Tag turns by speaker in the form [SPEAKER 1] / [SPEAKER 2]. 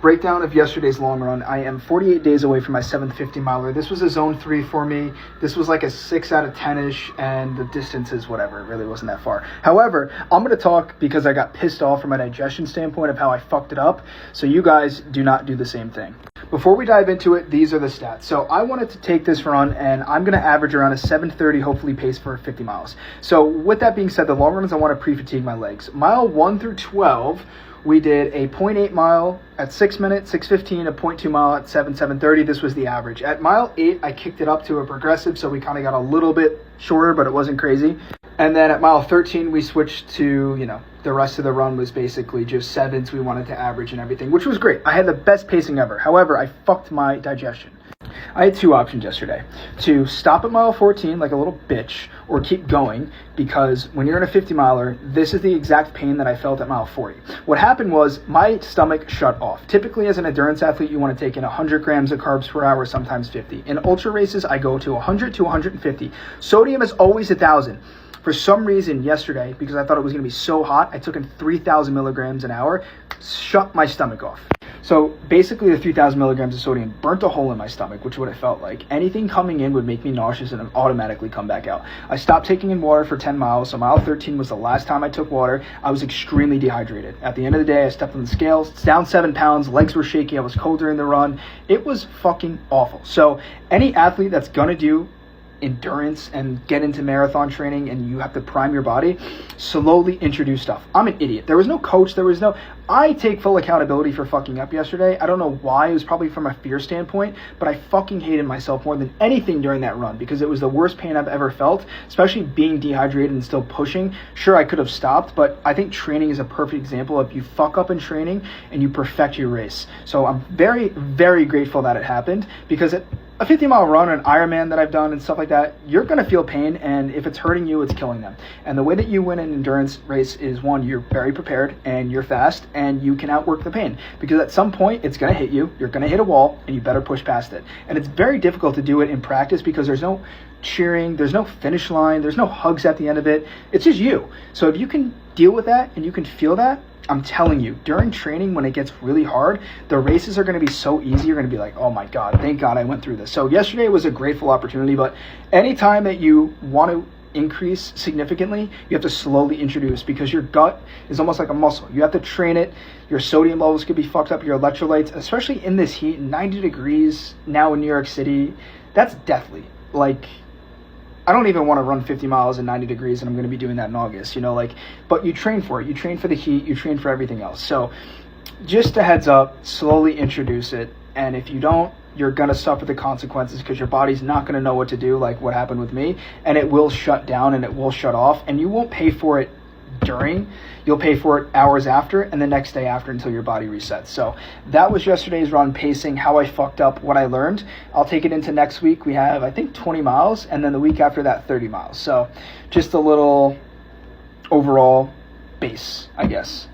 [SPEAKER 1] breakdown of yesterday's long run. I am 48 days away from my 7th 50 miler. This was a zone 3 for me. This was like a 6 out of 10-ish, and the distance is whatever. It really wasn't that far. However, I'm going to talk because I got pissed off from a digestion standpoint of how I fucked it up, so you guys do not do the same thing. Before we dive into it, these are the stats. So I wanted to take this run, and I'm going to average around a 7:30 hopefully pace for 50 miles. So with that being said, the long runs, I want to pre-fatigue my legs. Mile 1 through 12, we did a 0.8 mile at 6 minutes, 6:15, a 0.2 mile at 7:30. This was the average. At mile 8, I kicked it up to a progressive, so we kind of got a little bit shorter, but it wasn't crazy. And then at mile 13, we switched to, the rest of the run was basically just 7s. We wanted to average and everything, which was great. I had the best pacing ever. However, I fucked my digestion. I had 2 options yesterday: to stop at mile 14 like a little bitch, or keep going, because when you're in a 50 miler, this is the exact pain that I felt at mile 40. What happened was my stomach shut off. Typically, as an endurance athlete, you want to take in 100 grams of carbs per hour, sometimes 50. In ultra races, I go to 100 to 150. Sodium is always 1,000. For some reason yesterday, because I thought it was going to be so hot, I took in 3,000 milligrams an hour, shut my stomach off. So basically the 3,000 milligrams of sodium burnt a hole in my stomach, which is what it felt like. Anything coming in would make me nauseous and automatically come back out. I stopped taking in water for 10 miles, so mile 13 was the last time I took water. I was extremely dehydrated. At the end of the day, I stepped on the scales, it's down 7 pounds, legs were shaky, I was cold during the run. It was fucking awful. So any athlete that's gonna do endurance and get into marathon training and you have to prime your body, slowly introduce stuff. I'm an idiot. There was no coach. I take full accountability for fucking up yesterday. I don't know why. It was probably from a fear standpoint, but I fucking hated myself more than anything during that run because it was the worst pain I've ever felt, especially being dehydrated and still pushing. Sure, I could have stopped, but I think training is a perfect example of you fuck up in training and you perfect your race. So I'm very, very grateful that it happened, because a 50-mile run, an Ironman that I've done and stuff like that, you're going to feel pain, and if it's hurting you, it's killing them. And the way that you win an endurance race is, one, you're very prepared and you're fast and you can outwork the pain, because at some point it's going to hit you, you're going to hit a wall, and you better push past it. And it's very difficult to do it in practice because there's no cheering, there's no finish line, there's no hugs at the end of it. It's just you. So if you can deal with that and you can feel that, I'm telling you, during training, when it gets really hard, the races are going to be so easy. You're going to be like, oh my God, thank God I went through this. So yesterday was a grateful opportunity, but anytime that you want to increase significantly, you have to slowly introduce, because your gut is almost like a muscle. You have to train it. Your sodium levels could be fucked up, your electrolytes, especially in this heat, 90 degrees now in New York City, that's deathly. Like, I don't even want to run 50 miles in 90 degrees, and I'm going to be doing that in August, but you train for it. You train for the heat. You train for everything else. So just a heads up, slowly introduce it. And if you don't, you're going to suffer the consequences, because your body's not going to know what to do, like what happened with me, and it will shut down and it will shut off, and you won't pay for it during. You'll pay for it hours after and the next day after until your body resets. So that was yesterday's run pacing, how I fucked up, what I learned. I'll take it into next week. We have, I think, 20 miles, and then the week after that, 30 miles. So just a little overall base, I guess.